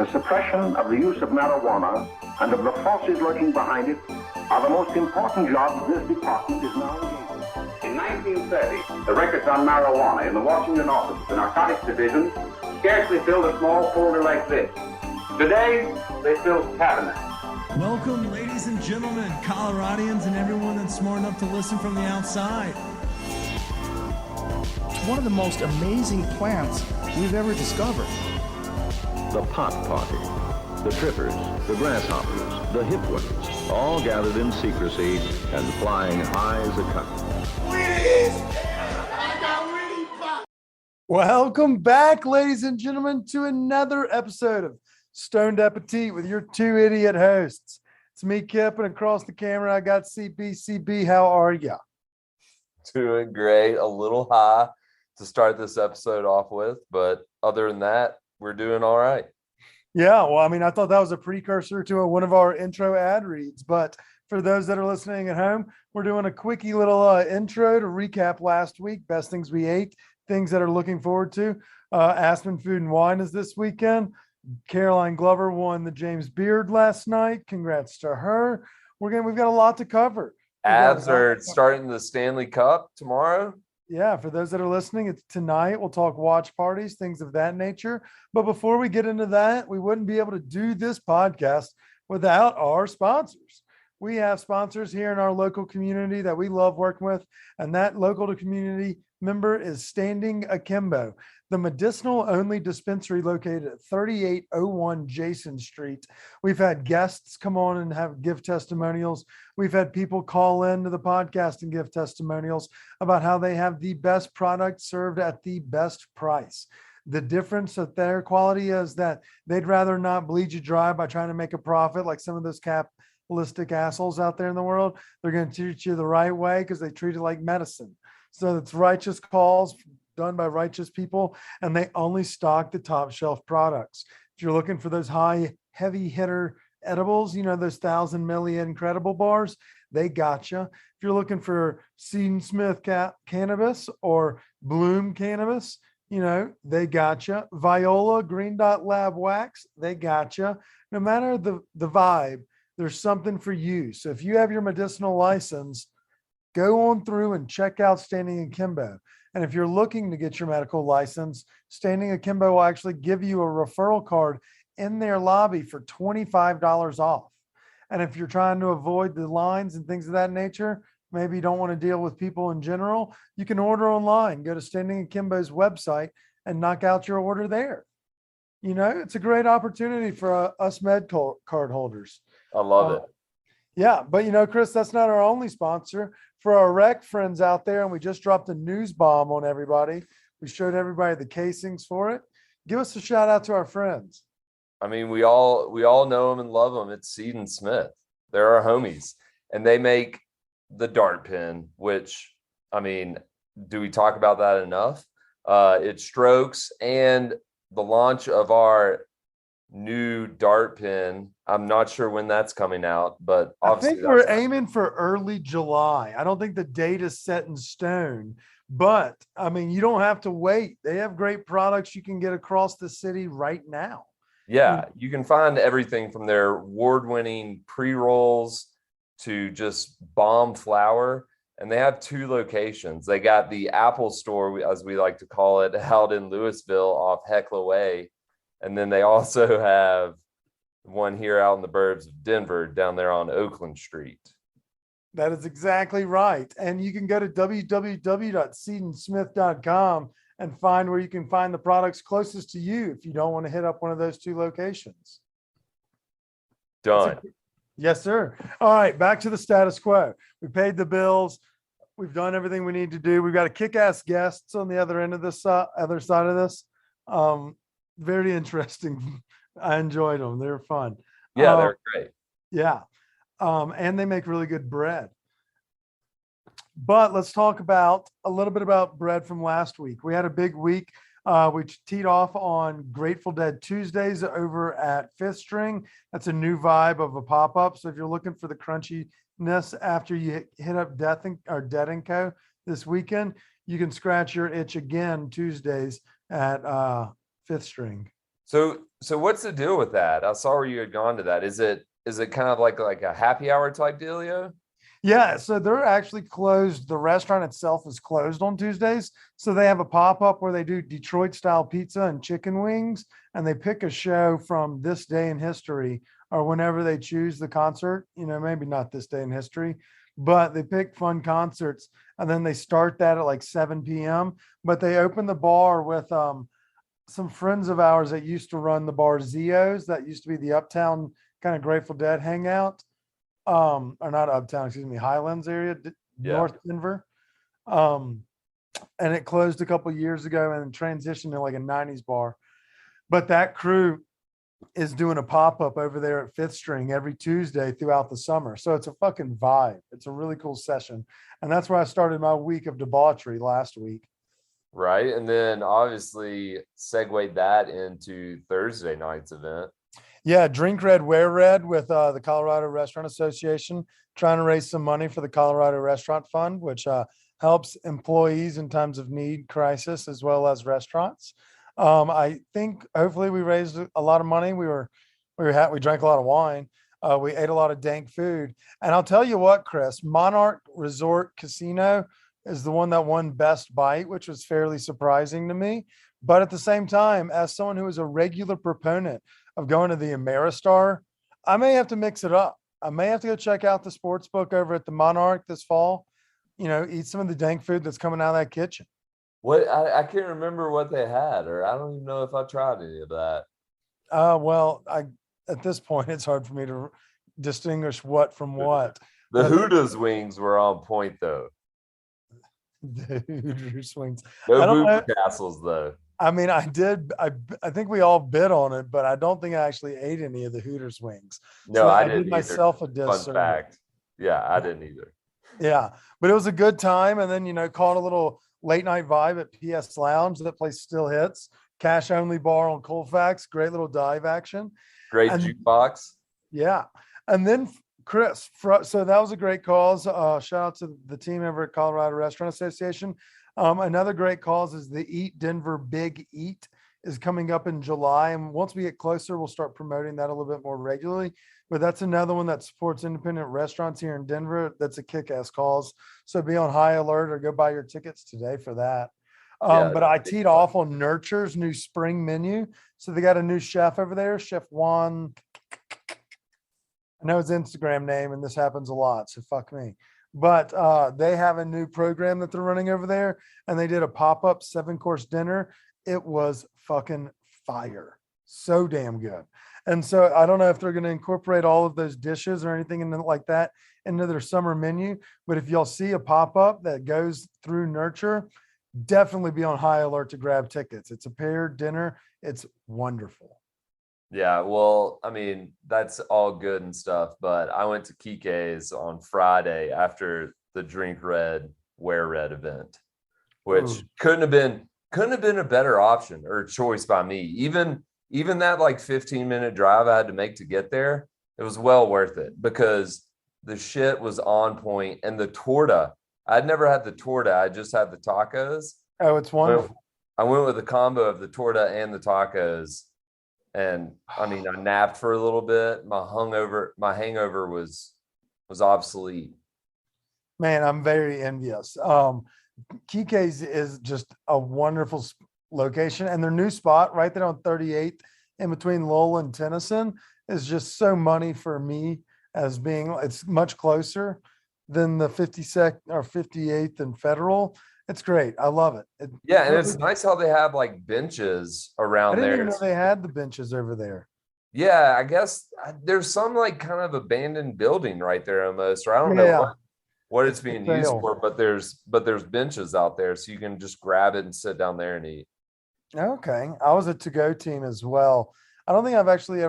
the suppression of the use of marijuana and of the forces lurking behind it are the most important jobs this department is now engaged in. In 1930, the records on marijuana in the Washington office of the Narcotics Division scarcely filled a small folder like this. Today, they fill cabinets. Welcome, ladies and gentlemen, Coloradians and everyone that's smart enough to listen from the outside. One of the most amazing plants we've ever discovered. The pot party, the trippers, the grasshoppers, the hip ones, all gathered in secrecy and flying high as a kite. Welcome back, ladies and gentlemen, to another episode of Stoned Appetit with your two idiot hosts. It's me, Kip, and across the camera, I got CB. CB, how are ya? Doing great. A little high to start this episode off with, but other than that, we're doing all right. Yeah, well, I mean, I thought that was a precursor to one of our intro ad reads, but for those that are listening at home, we're doing a quickie little intro to recap last week, best things we ate, things that are looking forward to. Aspen Food and Wine is this weekend. Caroline Glover won the James Beard last night. Congrats to her. We've got a lot to cover. Avs are starting the Stanley Cup tomorrow. Yeah, for those that are listening, it's tonight. We'll talk watch parties, things of that nature. But before we get into that, we wouldn't be able to do this podcast without our sponsors. We have sponsors here in our local community that we love working with, and that local community member is Standing Akimbo, the medicinal-only dispensary located at 3801 Jason Street. We've had guests come on and give testimonials. We've had people call in to the podcast and give testimonials about how they have the best product served at the best price. The difference of their quality is that they'd rather not bleed you dry by trying to make a profit like some of those capitalistic assholes out there in the world. They're going to treat you the right way because they treat it like medicine. So it's righteous calls done by righteous people, and they only stock the top shelf products. If you're looking for those high, heavy hitter edibles, you know, those 1,000 milli incredible bars, they got you. If you're looking for Seed and Smith cannabis or Bloom cannabis, you know, they got you. Viola, Green Dot Lab wax, they got you. No matter the vibe, there's something for you. So if you have your medicinal license, go on through and check out Standing Akimbo. And if you're looking to get your medical license, Standing Akimbo will actually give you a referral card in their lobby for $25 off. And if you're trying to avoid the lines and things of that nature, maybe you don't want to deal with people in general, you can order online. Go to Standing Akimbo's website and knock out your order there. You know, it's a great opportunity for us med card holders. I love it. Yeah, but you know, Chris, that's not our only sponsor. For our rec friends out there, and we just dropped a news bomb on everybody. We showed everybody the casings for it. Give us a shout out to our friends. I mean, we all know them and love them. It's Seed and Smith. They're our homies, and they make the dart pin, which, I mean, do we talk about that enough? It strokes, and the launch of our new dart pin, I'm not sure when that's coming out, but I think we're aiming for early July. I don't think the date is set in stone, but I mean, you don't have to wait. They have great products you can get across the city right now. Yeah, you can find everything from their award-winning pre-rolls to just bomb flower. And they have two locations. They got the Apple store, as we like to call it, out in Louisville off Heckler Way. And then they also have one here out in the burbs of Denver down there on Oakland Street. That is exactly right. And you can go to www.seedandsmith.com and find where you can find the products closest to you if you don't want to hit up one of those two locations. Done. Yes, sir. All right, back to the status quo. We paid the bills. We've done everything we need to do. We've got a kick-ass guests on the other end of this, other side of this. Very interesting. I enjoyed them. They were fun. Yeah, they're great. Yeah. And they make really good bread. But let's talk about a little bit about bread from last week. We had a big week. We teed off on Grateful Dead Tuesdays over at Fifth String. That's a new vibe of a pop-up. So if you're looking for the crunchiness after you hit up Dead & Co. this weekend, you can scratch your itch again Tuesdays at Fifth String. So what's the deal with that? I saw where you had gone to that. Is it kind of like a happy hour type dealio? Yeah, so they're actually closed. The restaurant itself is closed on Tuesdays. So they have a pop-up where they do Detroit style pizza and chicken wings, and they pick a show from this day in history or whenever they choose the concert. Maybe not this day in history, but they pick fun concerts and then they start that at like 7 p.m. But they open the bar with some friends of ours that used to run the bar Zio's, that used to be the Uptown kind of Grateful Dead hangout. Or not Uptown, excuse me, Highlands area, North Denver. And it closed a couple years ago and transitioned to like a 90s bar. But that crew is doing a pop-up over there at Fifth String every Tuesday throughout the summer. So it's a fucking vibe. It's a really cool session. And that's where I started my week of debauchery last week. Right. And then obviously segued that into Thursday night's event. Yeah, Drink Red, Wear Red with the Colorado Restaurant Association, trying to raise some money for the Colorado Restaurant Fund, which helps employees in times of need, crisis, as well as restaurants. I think hopefully we raised a lot of money. We drank a lot of wine. We ate a lot of dank food. And I'll tell you what, Chris, Monarch Resort Casino is the one that won Best Bite, which was fairly surprising to me. But at the same time, as someone who is a regular proponent of going to the Ameristar, I may have to mix it up. I may have to go check out the sports book over at the Monarch this fall, eat some of the dank food that's coming out of that kitchen. What I can't remember what they had, or I don't even know if I tried any of that. Well, at this point, it's hard for me to distinguish what from what. The Hooters wings were on point, though. The Hooters wings. No boob castles, though. I mean, I think we all bid on it, but I don't think I actually ate any of the Hooters wings. No, so I didn't did myself a disservice. Fun fact. Yeah, I didn't either. Yeah, but it was a good time. And then, caught a little late night vibe at PS Lounge. That place still hits. Cash only bar on Colfax. Great little dive action. Great jukebox. Yeah. And then Chris, so that was a great cause. Shout out to the team over at Colorado Restaurant Association. Another great cause is the Eat Denver Big Eat is coming up in July. And once we get closer, we'll start promoting that a little bit more regularly. But that's another one that supports independent restaurants here in Denver. That's a kick-ass cause. So be on high alert or go buy your tickets today for that. But I teed off on Nurture's new spring menu. So they got a new chef over there, Chef Juan. I know his Instagram name, and this happens a lot, so fuck me. But they have a new program that they're running over there, and they did a pop-up 7-course dinner. It was fucking fire. So damn good. And so I don't know if they're going to incorporate all of those dishes or anything like that into their summer menu. But if y'all see a pop-up that goes through Nurture, definitely be on high alert to grab tickets. It's a paired dinner. It's wonderful. Yeah, well, I mean, that's all good and stuff, but I went to Kike's on Friday after the Drink Red, Wear Red event, which couldn't have been a better option or choice by me. Even that like 15-minute drive I had to make to get there, it was well worth it because the shit was on point. And the torta, I'd never had the torta. I just had the tacos. Oh, it's wonderful. I went with a combo of the torta and the tacos. And I mean, I napped for a little bit. My hangover was obsolete. Man, I'm very envious. Kike's is just a wonderful location, and their new spot right there on 38th in between Lowell and Tennyson is just so money for me as being, it's much closer than the 52nd or 58th and Federal. It's great. I love it. And it's nice how they have like benches around there. I didn't even know they had the benches over there. Yeah, I guess there's some like kind of abandoned building right there almost, or I don't know what it's being used for, but there's benches out there so you can just grab it and sit down there and eat. Okay. I was a to-go team as well. I don't think I've actually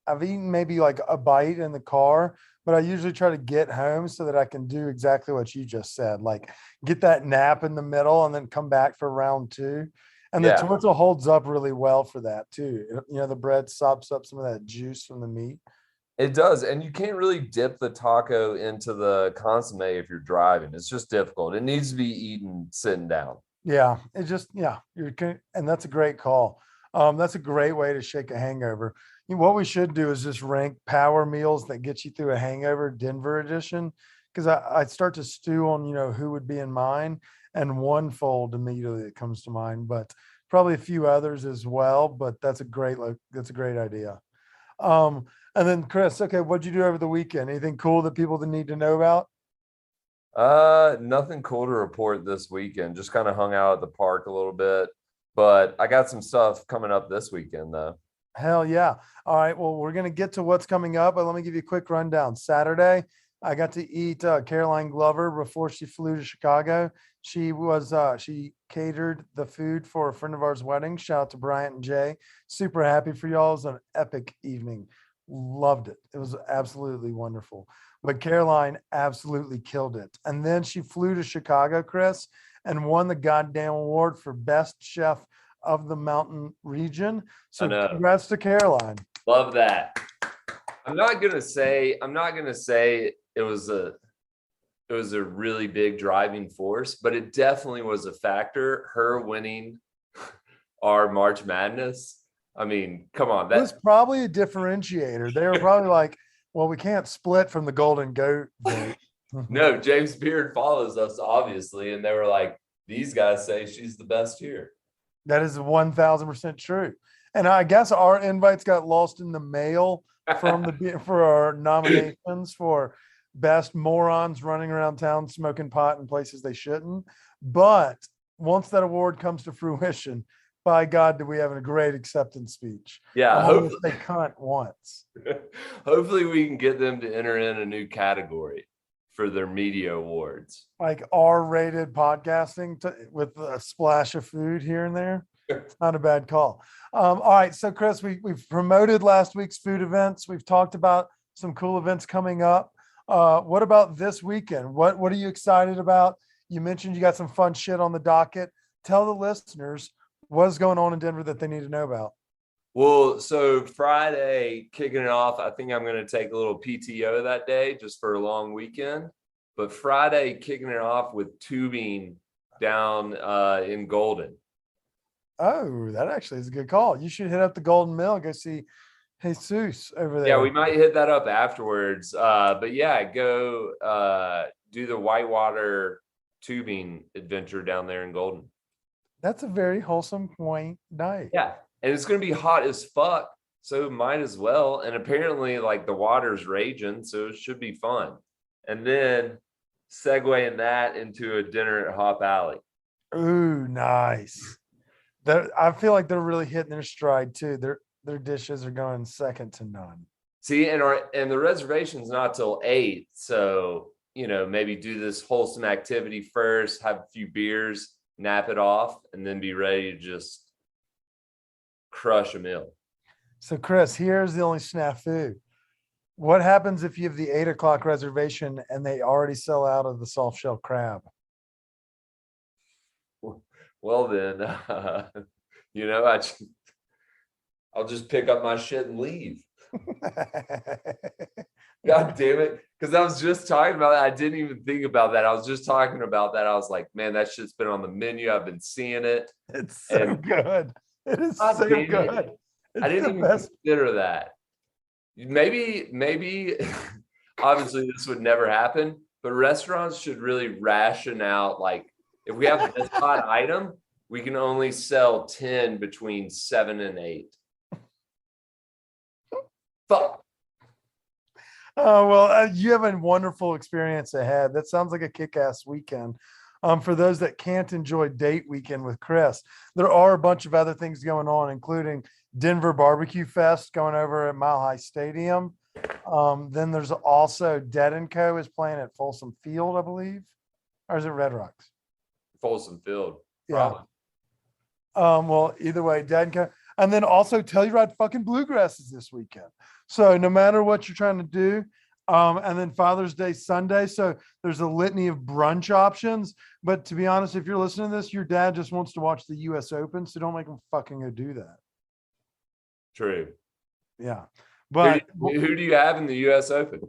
I've eaten maybe like a bite in the car, but I usually try to get home so that I can do exactly what you just said, like get that nap in the middle and then come back for round 2. And the torta holds up really well for that too. The bread sops up some of that juice from the meat. It does. And you can't really dip the taco into the consomme if you're driving. It's just difficult. It needs to be eaten sitting down. Yeah. And that's a great call. That's a great way to shake a hangover. What we should do is just rank power meals that get you through a hangover, Denver edition. Because I start to stew on, who would be in mine, and one fold immediately that comes to mind, but probably a few others as well. But that's a great idea. And then Chris, okay, what'd you do over the weekend? Anything cool that people that need to know about? Nothing cool to report this weekend. Just kind of hung out at the park a little bit, but I got some stuff coming up this weekend though. Hell yeah. All right. Well, we're going to get to what's coming up, but let me give you a quick rundown. Saturday, I got to eat Caroline Glover before she flew to Chicago. She catered the food for a friend of ours' wedding. Shout out to Bryant and Jay. Super happy for y'all. It was an epic evening. Loved it. It was absolutely wonderful. But Caroline absolutely killed it. And then she flew to Chicago, Chris, and won the goddamn award for best chef of the mountain region. So congrats to Caroline. Love that. I'm not gonna say it was a really big driving force, but it definitely was a factor. Her winning our March Madness. I mean, come on. That was probably a differentiator. They were probably like, well, we can't split from the Golden Goat. No, James Beard follows us, obviously. And they were like, these guys say she's the best here. That is 1000% true. And I guess our invites got lost in the mail for our nominations for best morons running around town smoking pot in places they shouldn't. But once that award comes to fruition, by God, do we have a great acceptance speech? Yeah, hopefully they cunt once. Hopefully we can get them to enter in a new category for their media awards, like R-rated podcasting with a splash of food here and there. It's not a bad call. All right, so Chris, we've promoted last week's food events. We've talked about some cool events coming up. What about this weekend? What are you excited about? You mentioned you got some fun shit on the docket. Tell the listeners what's going on in Denver that they need to know about. Well, so Friday, kicking it off, I think I'm going to take a little PTO that day just for a long weekend. But Friday, kicking it off with tubing down in Golden. Oh, that actually is a good call. You should hit up the Golden Mill and go see Jesus over there. Yeah, we might hit that up afterwards. But yeah, go do the whitewater tubing adventure down there in Golden. That's a very wholesome, quaint night. Yeah. And it's going to be hot as fuck. So might as well. And apparently like the water's raging. So it should be fun. And then segueing that into a dinner at Hop Alley. Ooh, nice. I feel like they're really hitting their stride too. Their dishes are going second to none. See, and the reservation's not till 8. So, maybe do this wholesome activity first, have a few beers, nap it off, and then be ready to just crush a meal. So Chris, here's the only snafu. What happens if you have the 8 o'clock reservation and they already sell out of the soft shell crab? Well then, I'll just pick up my shit and leave. God damn it. Because I was just talking about that. I didn't even think about that. I was just talking about that. I was like, man, that shit's been on the menu. I've been seeing it. It's so good. It is so good. I didn't even consider that. Maybe obviously this would never happen, but restaurants should really ration out, like, if we have this hot item, we can only sell 10 between 7 and 8. Fuck. Oh, well, you have a wonderful experience ahead. That sounds like a kick-ass weekend. For those that can't enjoy date weekend with Chris, there are a bunch of other things going on, including Denver Barbecue Fest going over at Mile High Stadium. Then there's also Dead & Co. is playing at Folsom Field, I believe. Or is it Red Rocks? Folsom Field. Yeah. Well, either way, Dead & Co. And then also Telluride fucking Bluegrass is this weekend. So no matter what you're trying to do, and then Father's Day Sunday. So there's a litany of brunch options. But to be honest, if you're listening to this, your dad just wants to watch the US Open. So don't make him fucking go do that. True. Yeah. But who do you have in the US Open?